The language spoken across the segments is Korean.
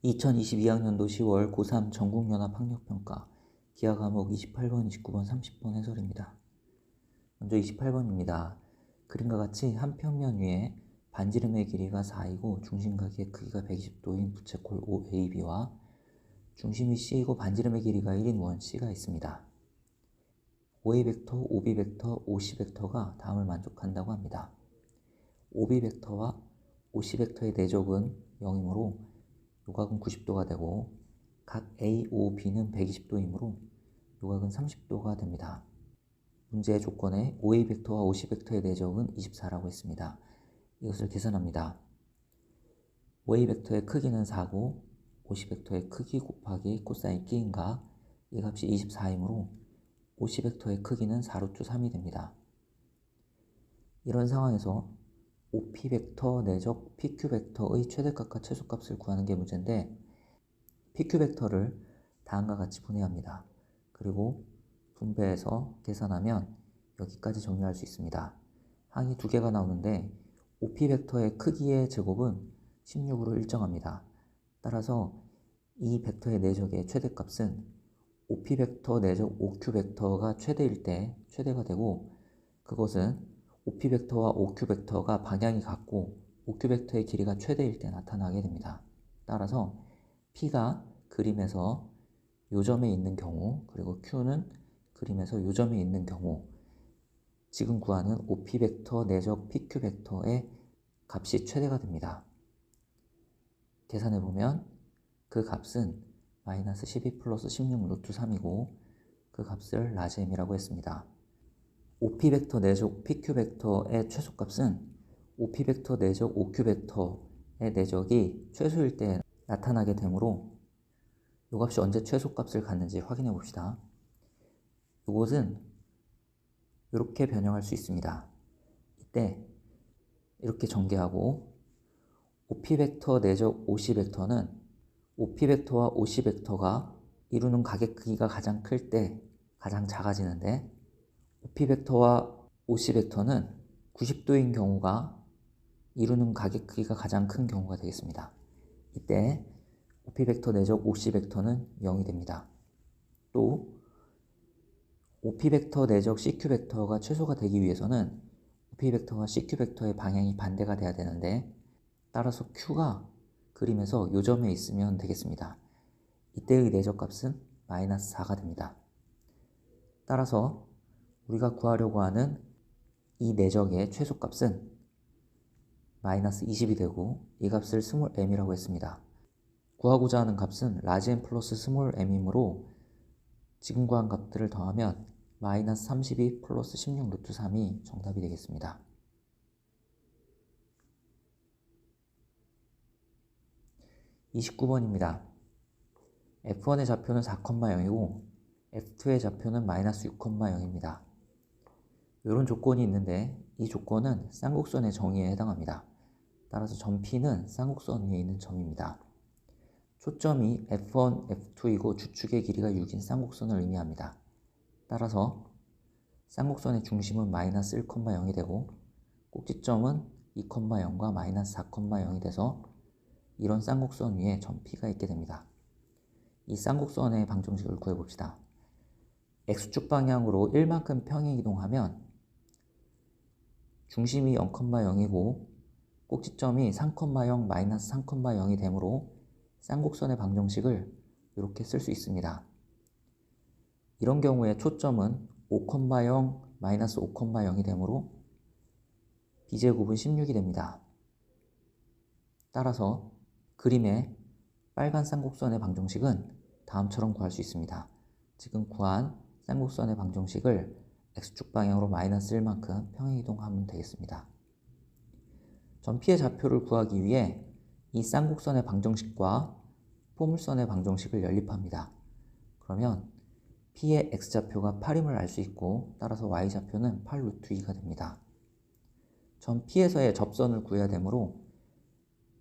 2022학년도 10월 고3 전국연합학력평가 기하 과목 28번, 29번, 30번 해설입니다. 먼저 28번입니다. 그림과 같이 한 평면 위에 반지름의 길이가 4이고 중심각의 크기가 120도인 부채꼴 OAB와 중심이 C이고 반지름의 길이가 1인 원 C가 있습니다. OA 벡터, OB 벡터, OC 벡터가 다음을 만족한다고 합니다. OB 벡터와 OC 벡터의 내적은 0이므로 요각은 90도가 되고 각 A, O, B는 120도이므로 요각은 30도가 됩니다. 문제의 조건에 OA 벡터와 OC 벡터의 내적은 24라고 했습니다. 이것을 계산합니다. OA 벡터의 크기는 4고 OC 벡터의 크기 곱하기 코사인 끼인가 이 값이 24이므로 OC 벡터의 크기는 4루트 3이 됩니다. 이런 상황에서 OP 벡터 내적 PQ 벡터의 최대값과 최소값을 구하는 게 문제인데 PQ 벡터를 다음과 같이 분해야 합니다. 그리고 분배해서 계산하면 여기까지 정리할 수 있습니다. 항이 두 개가 나오는데 OP 벡터의 크기의 제곱은 16으로 일정합니다. 따라서 이 벡터의 내적의 최대값은 OP 벡터 내적 OQ 벡터가 최대일 때 최대가 되고 그것은 OP 벡터와 OQ 벡터가 방향이 같고 OQ 벡터의 길이가 최대일 때 나타나게 됩니다. 따라서 P가 그림에서 요점에 있는 경우 그리고 Q는 그림에서 요점에 있는 경우 지금 구하는 OP 벡터 내적 PQ 벡터의 값이 최대가 됩니다. 계산해보면 그 값은 마이너스 12 플러스 16 루트 3이고 그 값을 라지 M이라고 했습니다. OP 벡터 내적 PQ 벡터의 최소값은 OP 벡터 내적 OQ 벡터의 내적이 최소일 때 나타나게 되므로 이 값이 언제 최소값을 갖는지 확인해 봅시다. 이것은 이렇게 변형할 수 있습니다. 이때 이렇게 전개하고 OP 벡터 내적 OC 벡터는 OP 벡터와 OC 벡터가 이루는 각의 크기가 가장 클 때 가장 작아지는데 OP 벡터와 OC 벡터는 90도인 경우가 이루는 각의 크기가 가장 큰 경우가 되겠습니다. 이때 OP 벡터 내적 OC 벡터는 0이 됩니다. 또 OP 벡터 내적 CQ 벡터가 최소가 되기 위해서는 OP 벡터와 CQ 벡터의 방향이 반대가 돼야 되는데 따라서 Q가 그림에서 요점에 있으면 되겠습니다. 이때의 내적 값은 마이너스 4가 됩니다. 따라서 우리가 구하려고 하는 이 내적의 최소값은 마이너스 20이 되고 이 값을 스몰 m이라고 했습니다. 구하고자 하는 값은 라지 m 플러스 스몰 m이므로 지금 구한 값들을 더하면 마이너스 32 플러스 16 루트 3이 정답이 되겠습니다. 29번입니다. F1의 좌표는 4,0이고 F2의 좌표는 마이너스 6,0입니다. 이런 조건이 있는데 이 조건은 쌍곡선의 정의에 해당합니다. 따라서 점 P는 쌍곡선 위에 있는 점입니다. 초점이 F1, F2이고 주축의 길이가 6인 쌍곡선을 의미합니다. 따라서 쌍곡선의 중심은 마이너스 1,0이 되고 꼭지점은 2,0과 마이너스 4,0이 돼서 이런 쌍곡선 위에 점 P가 있게 됩니다. 이 쌍곡선의 방정식을 구해봅시다. X축 방향으로 1만큼 평행 이동하면 중심이 0,0이고 꼭지점이 3,0, 마이너스 3,0이 되므로 쌍곡선의 방정식을 이렇게 쓸 수 있습니다. 이런 경우에 초점은 5,0, 마이너스 5,0이 되므로 B제곱은 16이 됩니다. 따라서 그림의 빨간 쌍곡선의 방정식은 다음처럼 구할 수 있습니다. 지금 구한 쌍곡선의 방정식을 X축 방향으로 마이너스 1만큼 평행이동하면 되겠습니다. 점 P의 좌표를 구하기 위해 이 쌍곡선의 방정식과 포물선의 방정식을 연립합니다. 그러면 P의 X좌표가 8임을 알 수 있고 따라서 Y좌표는 8 루트 2가 됩니다. 점 P에서의 접선을 구해야 되므로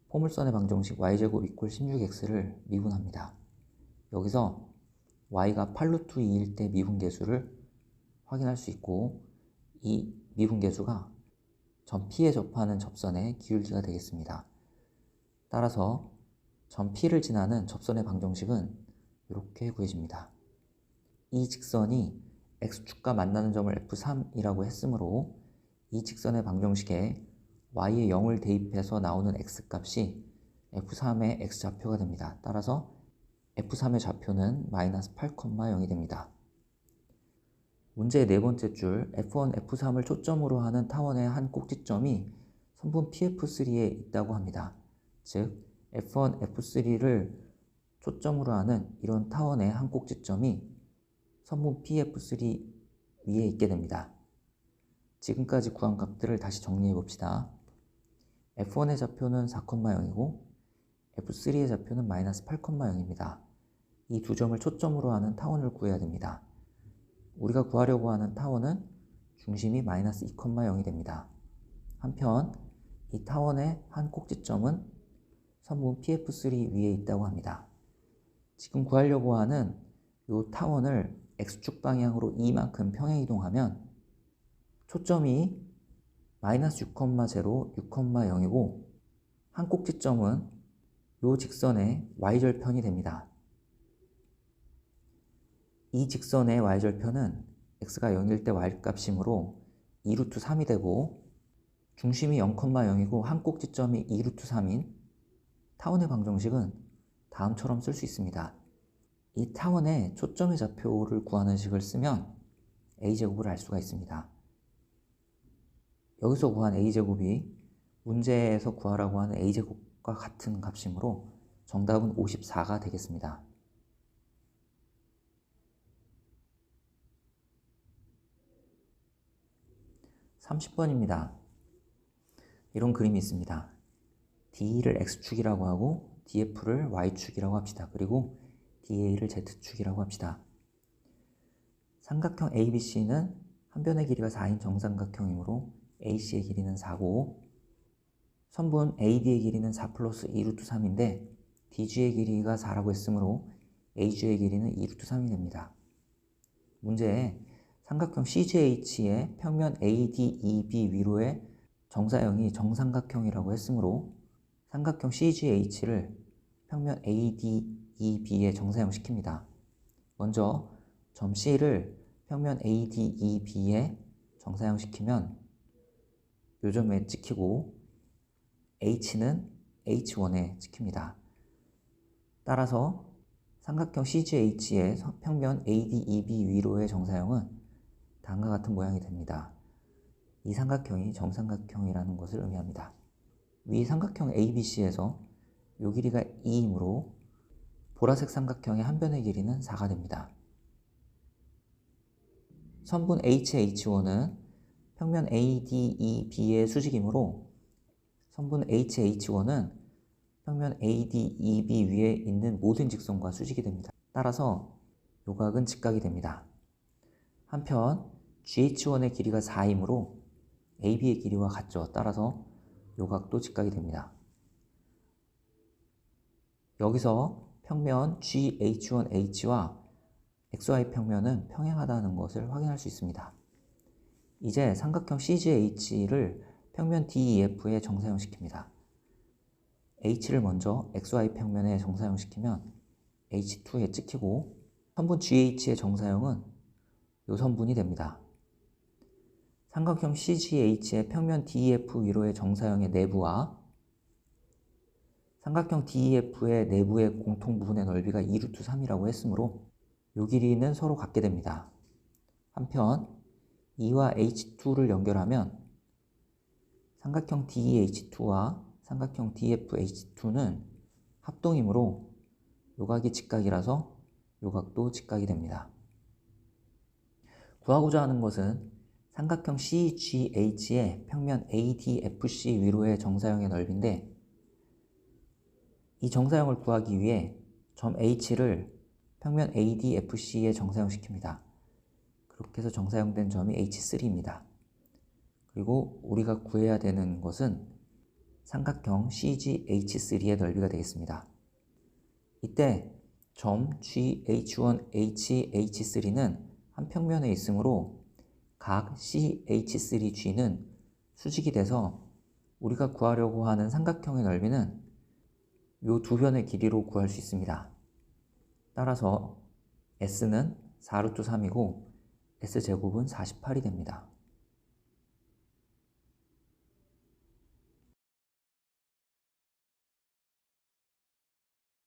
포물선의 방정식 Y제곱 이퀄 16X를 미분합니다. 여기서 Y가 8 루트 2일 때 미분계수를 확인할 수 있고 이 미분계수가 점 P에 접하는 접선의 기울기가 되겠습니다. 따라서 점 P를 지나는 접선의 방정식은 이렇게 구해집니다. 이 직선이 X축과 만나는 점을 F3이라고 했으므로 이 직선의 방정식에 Y에 0을 대입해서 나오는 X값이 F3의 X좌표가 됩니다. 따라서 F3의 좌표는 마이너스 8,0이 됩니다. 문제의 네 번째 줄 F1, F3을 초점으로 하는 타원의 한 꼭지점이 선분 PF3에 있다고 합니다. 즉 F1, F3를 초점으로 하는 이런 타원의 한 꼭지점이 선분 PF3 위에 있게 됩니다. 지금까지 구한 값들을 다시 정리해 봅시다. F1의 좌표는 4,0이고 F3의 좌표는 마이너스 8,0입니다. 이 두 점을 초점으로 하는 타원을 구해야 됩니다. 우리가 구하려고 하는 타원은 중심이 마이너스 2,0이 됩니다. 한편 이 타원의 한 꼭지점은 선분 PF3 위에 있다고 합니다. 지금 구하려고 하는 이 타원을 X축 방향으로 이만큼 평행이동하면 초점이 마이너스 6,0, 6,0이고 한 꼭지점은 이 직선의 Y절편이 됩니다. 이 직선의 Y절편은 X가 0일 때 Y값이므로 2루트 3이 되고 중심이 0,0이고 한 꼭지점이 2루트 3인 타원의 방정식은 다음처럼 쓸 수 있습니다. 이 타원의 초점의 좌표를 구하는 식을 쓰면 A제곱을 알 수가 있습니다. 여기서 구한 A제곱이 문제에서 구하라고 하는 A제곱과 같은 값이므로 정답은 54가 되겠습니다. 30번입니다. 이런 그림이 있습니다. D를 X축이라고 하고 DF를 Y축이라고 합시다. 그리고 DA를 Z축이라고 합시다. 삼각형 ABC는 한 변의 길이가 4인 정삼각형이므로 AC의 길이는 4고 선분 AD의 길이는 4 플러스 2루트 3인데 DG의 길이가 4라고 했으므로 AG의 길이는 2루트 3이 됩니다. 문제에 삼각형 CGH의 평면 ADEB 위로의 정사형이 정삼각형이라고 했으므로 삼각형 CGH를 평면 ADEB에 정사형 시킵니다. 먼저 점 C를 평면 ADEB에 정사형 시키면 요 점에 찍히고 H는 H1에 찍힙니다. 따라서 삼각형 CGH의 평면 ADEB 위로의 정사형은 다음과 같은 모양이 됩니다. 이 삼각형이 정삼각형이라는 것을 의미합니다. 위 삼각형 ABC에서 요 길이가 2이므로 보라색 삼각형의 한 변의 길이는 4가 됩니다. 선분 HH1은 평면 ADEB의 수직이므로 선분 HH1은 평면 ADEB 위에 있는 모든 직선과 수직이 됩니다. 따라서 요 각은 직각이 됩니다. 한편 GH1의 길이가 4이므로 AB의 길이와 같죠. 따라서 요 각도 직각이 됩니다. 여기서 평면 GH1H와 XY 평면은 평행하다는 것을 확인할 수 있습니다. 이제 삼각형 CGH를 평면 DEF에 정사형 시킵니다. H를 먼저 XY 평면에 정사형 시키면 H2에 찍히고 선분 GH의 정사형은 요 선분이 됩니다. 삼각형 CGH의 평면 DEF 위로의 정사형의 내부와 삼각형 DEF의 내부의 공통부분의 넓이가 2루트 3이라고 했으므로 요 길이는 서로 같게 됩니다. 한편 E와 H2를 연결하면 삼각형 DEH2와 삼각형 DFH2는 합동이므로 요 각이 직각이라서 요 각도 직각이 됩니다. 구하고자 하는 것은 삼각형 CGH의 평면 ADFC 위로의 정사형의 넓이인데 이 정사형을 구하기 위해 점 H를 평면 ADFC에 정사형 시킵니다. 그렇게 해서 정사형된 점이 H3입니다. 그리고 우리가 구해야 되는 것은 삼각형 CGH3의 넓이가 되겠습니다. 이때 점 GH1, HH3는 한 평면에 있으므로 각 CH3G는 수직이 돼서 우리가 구하려고 하는 삼각형의 넓이는 요 두 변의 길이로 구할 수 있습니다. 따라서 S는 4루트 3이고 S제곱은 48이 됩니다.